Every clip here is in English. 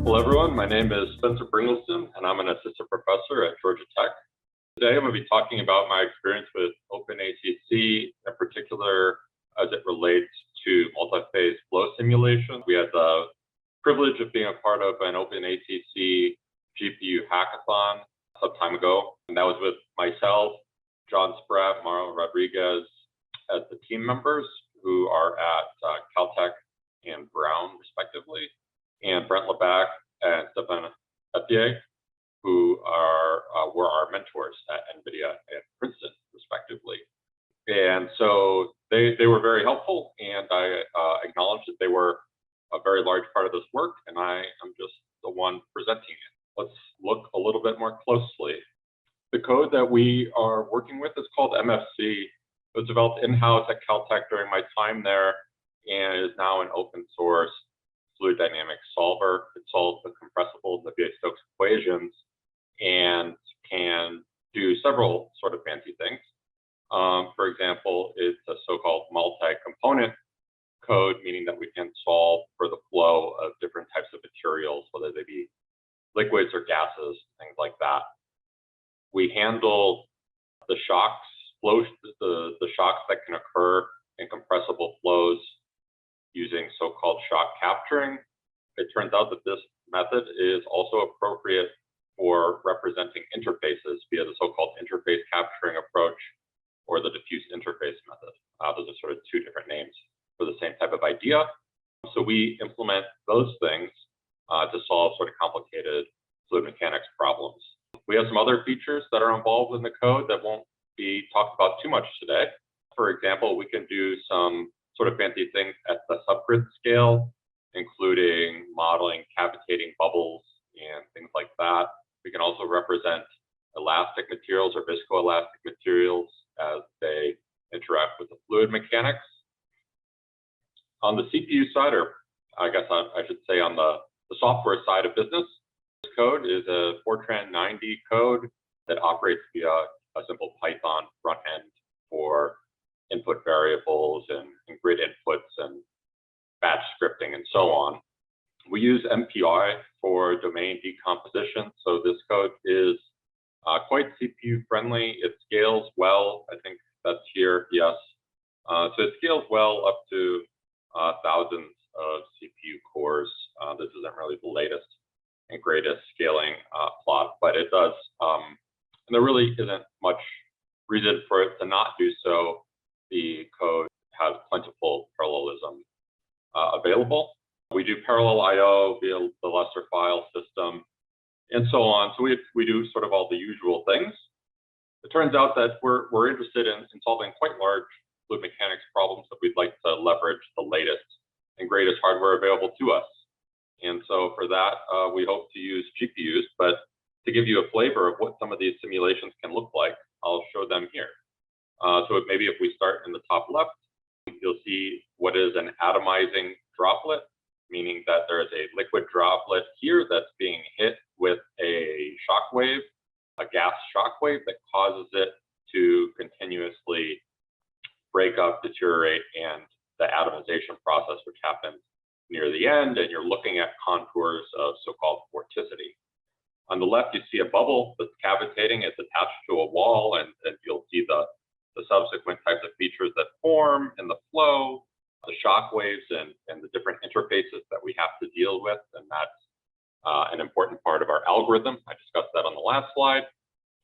Hello everyone, my name is Spencer Bryngelson and I'm an assistant professor at Georgia Tech. Today I'm going to be talking about my experience with OpenACC, in particular as it relates to multi-phase flow simulation. We had the privilege of being a part of an OpenACC GPU hackathon some time ago, and that was with myself, John Spratt, Mauro Rodriguez as the team members who are at Caltech and Brown respectively, and Brent Lebac and Stefan Etier, who were our mentors at Nvidia and Princeton respectively. And so they were very helpful, and I acknowledge that they were a very large part of this work, and I am just the one presenting it. Let's look a little bit more closely. The code that we are working with is called MFC. It was developed in-house at Caltech during my time there, and is now an open source fluid dynamics solver. It solves the compressible Navier-Stokes equations and can do several sort of fancy things. For example, it's a so-called multi-component code, meaning that we can solve for the flow of different types of materials, whether they be liquids or gases, things like that. We handle the shocks, the shocks that can occur in compressible flows using so-called shock capturing. It turns out that this method is also appropriate for representing interfaces via the so-called interface capturing approach or the diffuse interface method. Those are sort of two different names for the same type of idea. So we implement those things to solve sort of complicated fluid mechanics problems. We have some other features that are involved in the code that won't be talked about too much today. For example, we can do some sort of fancy things at the subgrid scale, including modeling cavitating bubbles and things like that. We can also represent elastic materials or viscoelastic materials as they interact with the fluid mechanics. On the CPU side, or I guess I should say on the software side of business, this code is a Fortran 9D code that operates via a simple Python front end for input variables and grid inputs and batch scripting and so on. We use MPI for domain decomposition, so this code is quite CPU friendly. It scales well. I think that's here, yes. So it scales well up to thousands of CPU cores. This isn't really the latest and greatest scaling plot, but it does. And there really isn't much reason for it to not do so. The code has plentiful parallelism available. We do parallel I/O via the Lester file system, and so on. So we do sort of all the usual things. It turns out that we're interested in solving quite large fluid mechanics problems that we'd like to leverage the latest and greatest hardware available to us. And so for that, we hope to use GPUs, but to give you a flavor of what some of these simulations can look like, I'll show them here. So maybe if we start in the top left, you'll see what is an atomizing droplet, meaning that there is a liquid droplet here that's being hit with a shock wave, a gas shock wave that causes it to continuously break up, deteriorate, and the atomization process, which happens near the end, and you're looking at contours of so-called vorticity. On the left, you see a bubble that's cavitating. It's attached to a wall, and you'll see the subsequent types of features that form in the flow, the shock waves, and the different interfaces that we have to deal with. And that's an important part of our algorithm. I discussed that on the last slide.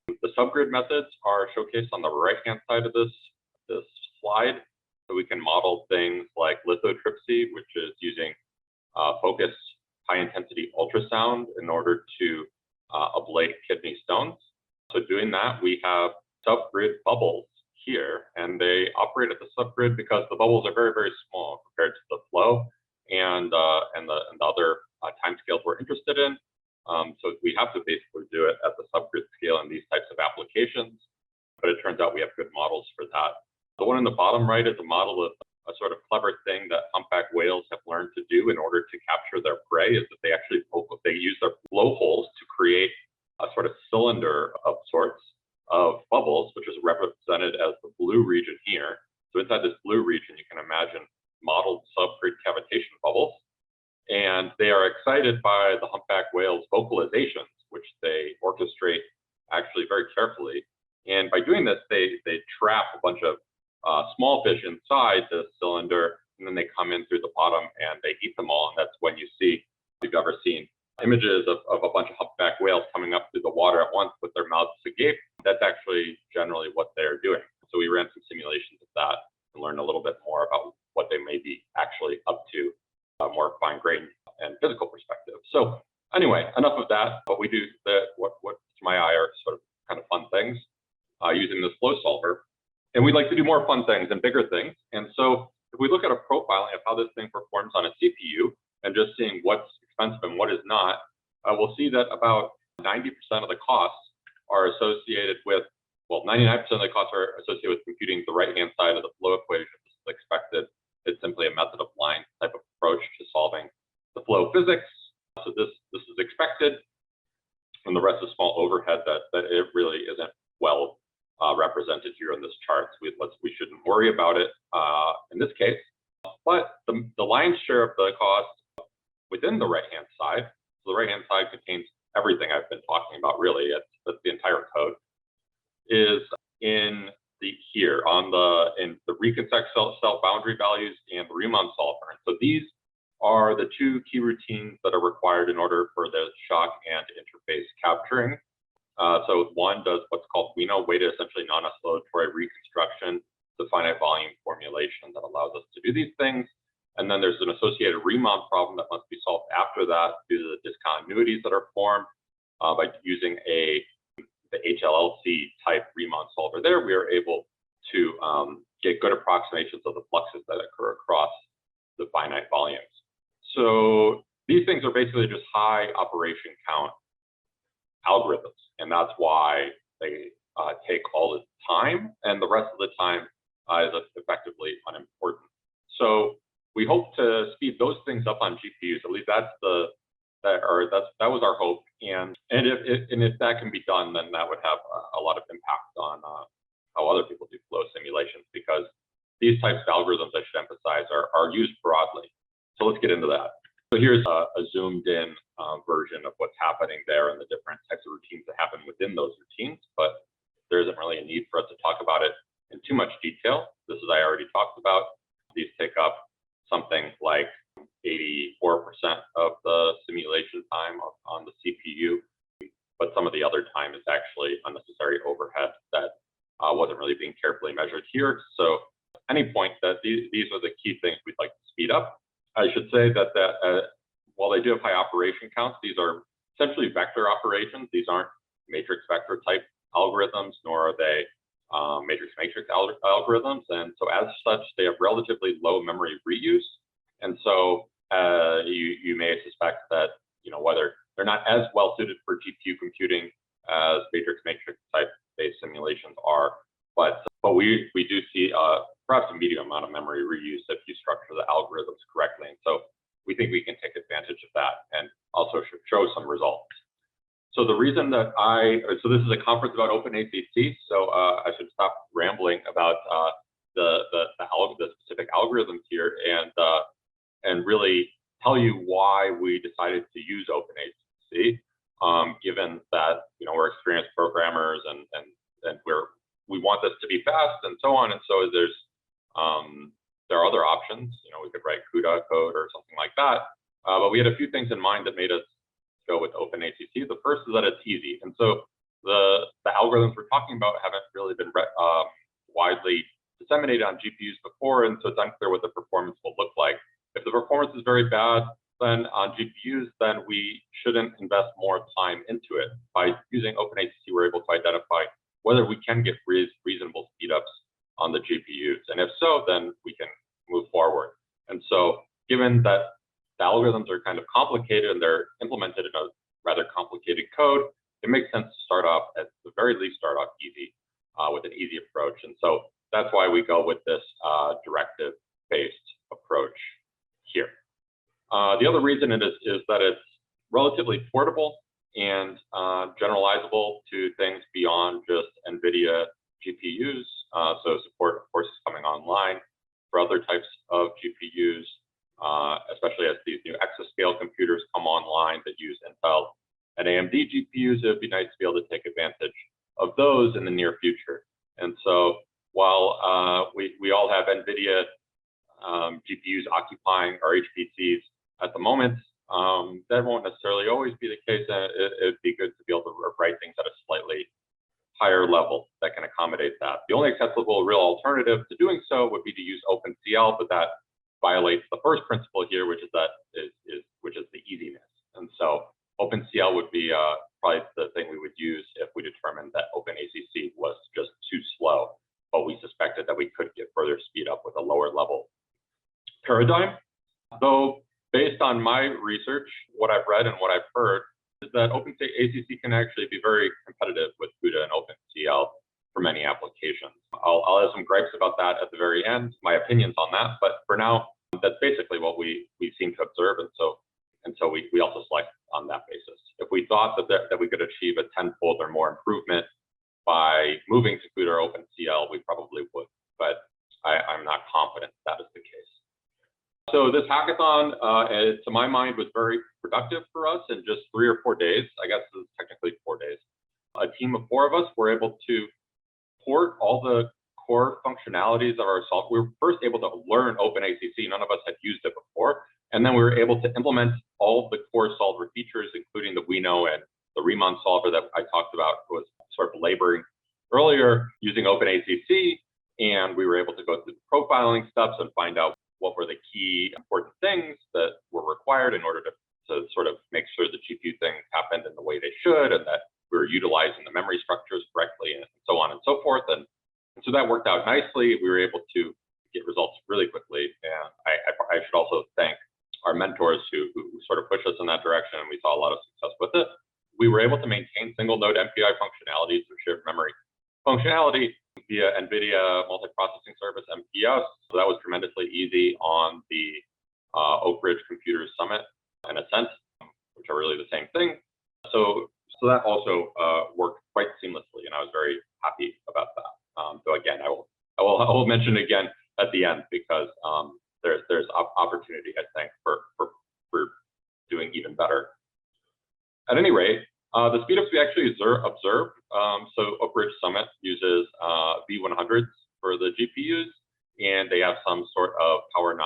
The subgrid methods are showcased on the right-hand side of this slide. So we can model things like lithotripsy, which is using focused high-intensity ultrasound in order to ablate kidney stones. So doing that, we have subgrid bubbles here, and they operate at the subgrid because the bubbles are very, very small compared to the flow and the other timescales we're interested in. So we have to basically do it at the subgrid scale in these types of applications, but it turns out we have good models for that. The one in the bottom right is a model of a sort of clever thing that humpback whales have learned to do in order to capture their prey, is that they use their blowholes to create a sort of cylinder of sorts of bubbles, which is represented as the blue region here. So inside this blue region, you can imagine modeled subgrid cavitation bubbles. And and they are excited by the humpback whale's vocalizations, which they orchestrate actually very carefully. And by doing this, they trap a bunch of small fish inside the cylinder, and then they come in through the bottom and they eat them all. And that's when you see, if you've ever seen images of a bunch of humpback whales coming up through the water at once with their mouths agape, that's actually generally what they're doing. So we ran some simulations of that and learned a little bit more about what they may be actually up to, more fine-grained and physical perspective. So anyway, enough of that. But we do what to my eye are sort of kind of fun things using this flow solver. And we'd like to do more fun things and bigger things. And so if we look at a profiling of how this thing performs on a CPU and just seeing what's expensive and what is not, we'll see that about 90% of the costs are associated with, well, 99% of the costs are associated with computing the right-hand side of the flow equation. This is expected. It's simply a method of line type of approach to solving the flow physics. So this is expected, and the rest is small overhead that it really isn't well represented here in this chart. So we shouldn't worry about it in this case. But the lion's share of the cost within the right-hand side, so the right-hand side contains everything I've been talking about, really. That's the entire code, is in the reconstruct cell boundary values and the Riemann solver. And so these are the two key routines that are required in order for the shock and interface capturing. So one does what's called WENO, weighted essentially non-oscillatory reconstruction, the finite volume formulation that allows us to do these things. And then there's an associated Riemann problem that must be solved after that due to the discontinuities that are formed by using the HLLC type Riemann solver. There, we are able to get good approximations of the fluxes that occur across the finite volumes. So these things are basically just high operation count algorithms, and that's why they take all the time, and the rest of the time is effectively unimportant. So we hope to speed those things up on GPUs. At least that was our hope. And if that can be done, then that would have a lot of impact on how other people do flow simulations, because these types of algorithms, I should emphasize, are used broadly. So let's get into that. So here's a zoomed in version of what's happening there and the different types of routines that happen within those routines, but there isn't really a need for us to talk about it in too much detail. This is I already talked about. These take up something like 84% of the simulation time on the CPU, but some of the other time is actually unnecessary overhead that wasn't really being carefully measured here. So at any point that these are the key things we'd like to speed up. I should say that while they do have high operation counts, these are essentially vector operations. These aren't matrix vector type algorithms, nor are they matrix algorithms. And so as such, they have relatively low memory reuse. And so you may suspect that, whether they're not as well suited for GPU computing as matrix type based simulations are, but we do see perhaps a medium amount of memory reuse if you structure the algorithms correctly. And so we think we can take advantage of that and also show some results. So the reason that so this is a conference about OpenACC, so I should stop rambling about the specific algorithms here and really tell you why we decided to use OpenACC, given that we're experienced programmers and we want this to be fast and so on. And so there are other options. We could write CUDA code or something like that. But we had a few things in mind that made us go with OpenACC. The first is that it's easy. And so the algorithms we're talking about haven't really been widely disseminated on GPUs before, and so it's unclear what the performance will look like. If the performance is very bad, then on GPUs, then we shouldn't invest more time into it. By using OpenACC, we're able to identify whether we can get reasonable speedups on the GPUs. And if so, then we can move forward. And so given that the algorithms are kind of complicated and they're implemented in a rather complicated code, it makes sense to start off, at the very least, start off easy with an easy approach. And so that's why we go with this directive-based approach here. The other reason is that it's relatively portable and generalizable to things beyond just Nvidia GPUs. So support, of course, is coming online for other types of GPUs. especially as these new exascale computers come online that use Intel and AMD GPUs. It would be nice to be able to take advantage of those in the near future. And so while we all have Nvidia GPUs occupying our HPCs at the moment, that won't necessarily always be the case. It'd be good to be able to write things at a slightly higher level that can accommodate that. The only acceptable real alternative to doing so would be to use OpenCL, but that violates the first principle here, which is the easiness. And so OpenCL would be probably the thing we would use if we determined that OpenACC was just too slow, but we suspected that we could get further speed up with a lower level paradigm. Though based on my research, what I've read and what I've heard is that OpenACC can actually be very competitive with CUDA and OpenCL for many applications. I'll have some gripes about that at the very end, my opinions on that, but for now, that's basically what we seem to observe, and so we also select on that basis. If we thought that we could achieve a 10-fold or more improvement by moving to CUDA or OpenCL, we probably would, but I'm not confident that is the case. So this hackathon, to my mind, was very productive for us in just 3 or 4 days. I guess this is technically 4 days. A team of 4 of us were able to port all the core functionalities of our software. We were first able to learn OpenACC. None of us had used it before. And then we were able to implement all the core solver features, including the WENO and the Riemann solver that I talked about, was sort of laboring earlier using OpenACC. And we were able to go through the profiling steps and find out what were the key important things that were required in order to sort of make sure the GPU things happened in the way they should, and that we were utilizing the memory structures correctly, and so on and so forth. And so that worked out nicely. We were able to get results really quickly. And I should also thank our mentors who sort of pushed us in that direction, and we saw a lot of success with it. We were able to maintain single node MPI functionalities or shared memory functionality via Nvidia multiprocessing service MPS. So that was tremendously easy on the Oak Ridge Computers Summit and Ascent, which are really the same thing. So that also worked quite seamlessly, and I was very happy about that. So again, I will mention again at the end, because there's opportunity, I think, for doing even better. At any rate, the speedups we actually observed, so Oak Ridge Summit uses V100s for the GPUs, and they have some sort of Power9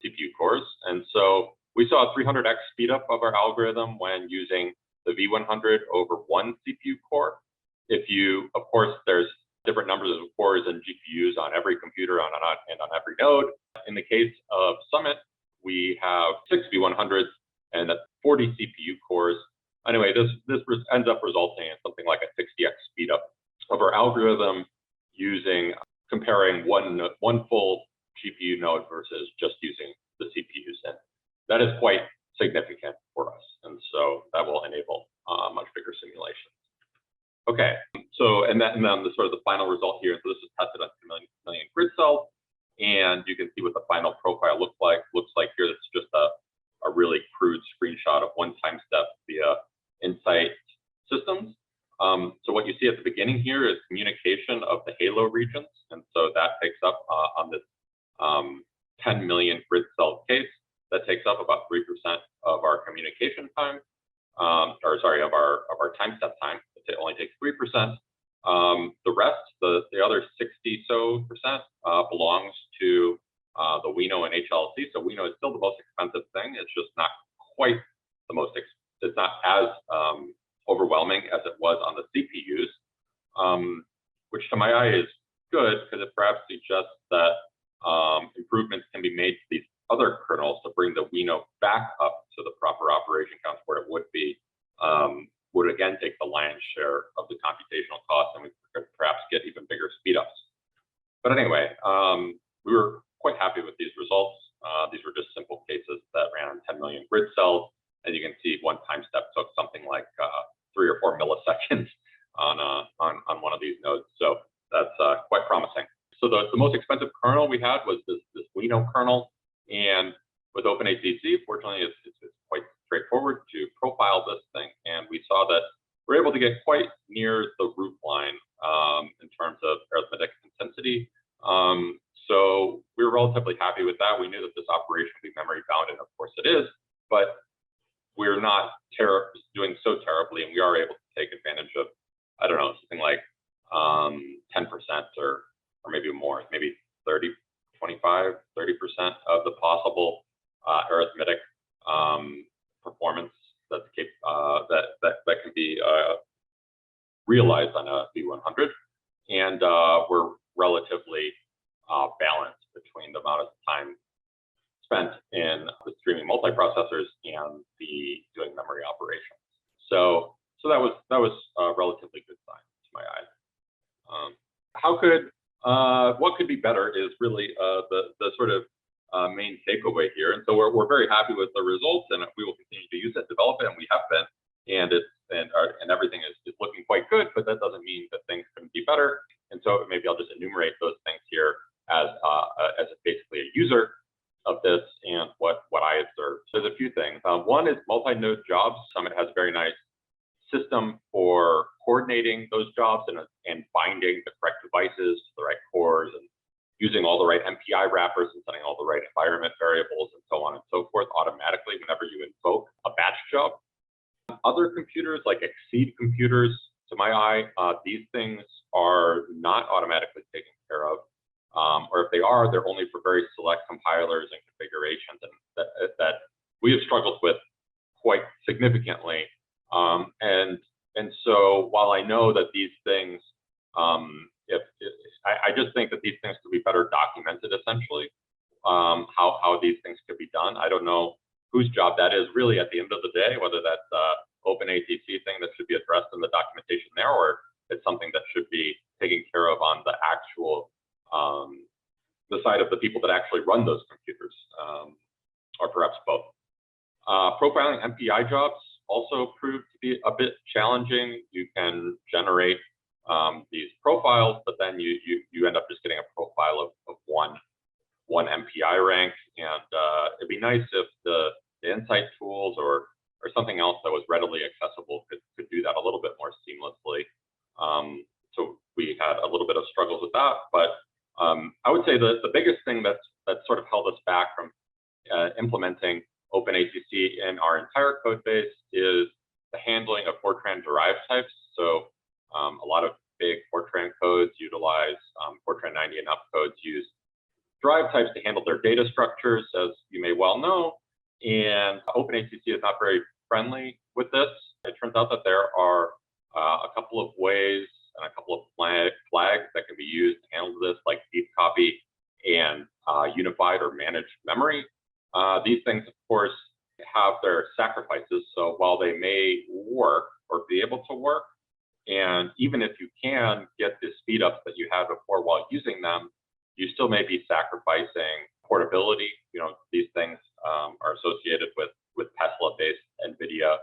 CPU cores. And so we saw a 300x speedup of our algorithm when using the V100 over 1 CPU core. Of course, there's different numbers of cores and GPUs on every computer and on every node. In the case of Summit, we have 6 V100s and 40 CPU cores. Anyway, this ends up resulting in something like a 60x speedup of our algorithm comparing one full GPU node versus just using the CPUs. And that is quite significant for us. And so that will enable much bigger simulations. Okay, so and then the sort of the final result here. So this is tested on 2 million grid cells, and you can see what the final profile looks like. Here, it's just a really crude screenshot of one time step via Insight systems. So what you see at the beginning here is communication of the halo regions, and so that takes up on this 10 million grid cell case, that takes up about 3% of our communication time, of our time step time. It only takes 3%. The rest, the other 60% belongs to the WENO and HLLC. So WENO is still the most expensive thing. It's just not quite the most. It's not as overwhelming as it was on the CPUs, which to my eye is good, because it perhaps suggests that improvements can be made to these other kernels to bring the WENO back up to the proper operation counts where it would be. Would again take the lion's share of the computational cost, and we could perhaps get even bigger speedups. But anyway, we were quite happy with these results. These were just simple cases that ran on 10 million grid cells. As you can see, one time step took something like 3 or 4 milliseconds on one of these nodes. So that's quite promising. So the most expensive kernel we had was this WENO kernel, and with OpenACC, fortunately, it's quite straightforward to profile this thing, and we saw that we're able to get quite near the roofline in terms of arithmetic intensity. So we were relatively happy with that. We knew that this operation would be memory we're not doing so terribly, and we are able to take advantage of, I don't know, something like 10% or maybe more, maybe 30, 25, 30% of the possible arithmetic performance that can be realized on a V100, and we're relatively balanced between the amount of time spent in the streaming multiprocessors and the doing memory operations. So that was a relatively good sign to my eyes. What could be better is really the sort of main takeaway here. And so we're very happy with the results, and we will continue to use it, develop it, and we have been. And everything is looking quite good, but that doesn't mean that things couldn't be better. And so maybe I'll just enumerate those things here as basically a user of this and what I observed. So there's a few things. One is multi-node jobs. Summit has a very nice system for coordinating those jobs and binding the correct devices to the right cores and using all the right MPI wrappers and setting all the right environment variables and so on and so forth automatically whenever you invoke a batch job. Other computers like Exceed computers, to my eye, these things are not automatically taken care of. Or if they are, they're only for very select compilers and configurations, and that we have struggled with quite significantly. And so while I know that these things, I just think that these things could be better documented, essentially, how these things could be done. I don't know whose job that is really at the end of the day, whether that's OpenACC thing that should be addressed in the documentation there, or it's something that should be taken care of on the actual the side of the people that actually run those computers, or perhaps both. Profiling MPI jobs also proved to be a bit challenging. You can generate these profiles, but then you end up just getting a profile of one MPI rank, and it'd be nice if the insight tools or something else that was readily accessible could do that a little bit more seamlessly. So we had a little bit of struggles with that, but I would say the biggest thing that sort of held us back from implementing OpenACC in our entire code base is the handling of Fortran derived types. So a lot of big Fortran codes utilize Fortran 90 and up codes use derived types to handle their data structures, as you may well know. And OpenACC is not very friendly with this. It turns out that there are a couple of ways and a couple of flags that can be used to handle this, like deep copy and unified or managed memory. These things, of course, have their sacrifices. So while they may work or be able to work, and even if you can get the speed ups that you had before while using them, you still may be sacrificing portability. You know, these things are associated with Tesla-based Nvidia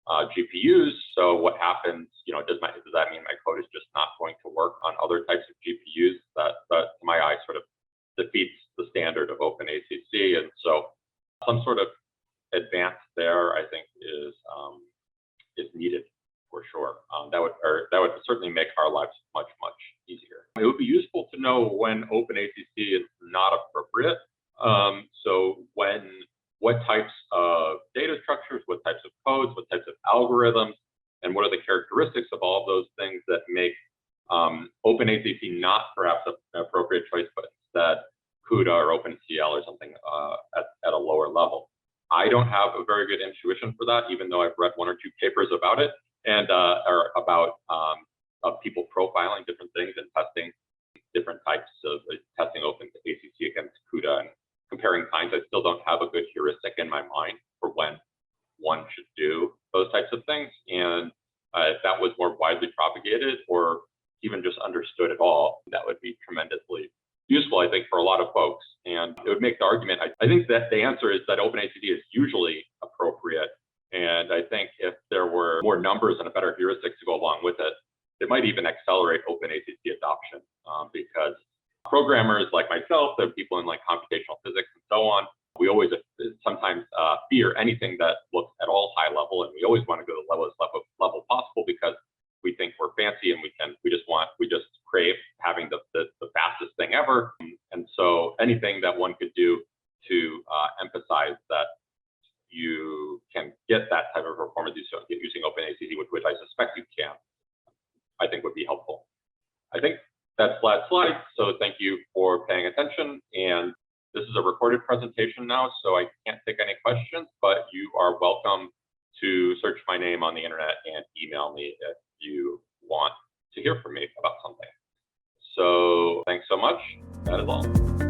GPUs. So what happens? You know, does that mean my code is just not going to work on other types of GPUs? That to my eye sort of defeats the standard of OpenACC, and so some sort of advance there, I think, is needed for sure. That would certainly make our lives much easier. It would be useful to know when OpenACC is not appropriate. So what types of data structures, what types of codes, what types of algorithms, and what are the characteristics of all of those things that make OpenACC not perhaps an appropriate choice, but instead CUDA or OpenCL or something at a lower level. I don't have a very good intuition for that, even though I've read one or two papers about it and or about people profiling different things and testing different types of testing OpenACC against CUDA and comparing kinds. I still don't have a good heuristic in my mind for when one should do those types of things. And if that was more widely propagated or even just understood at all, that would be tremendously useful, I think, for a lot of folks. And it would make the argument, I think that the answer is that OpenACC is usually appropriate. And I think if there were more numbers and a better heuristic to go along with it, it might even accelerate OpenACC adoption because programmers like myself, the people in like computational physics and so on, we always sometimes fear anything that looks at all high level, and we always want to go to the lowest level possible because we think we're fancy and we just crave having the fastest thing ever. And so anything that one could do to emphasize that, you can get that type of performance using OpenACC, which I suspect you can, I think would be helpful. I think that's last slide, so thank you for paying attention. And this is a recorded presentation now, so I can't take any questions, but you are welcome to search my name on the internet and email me if you want to hear from me about something. So thanks so much. That is all.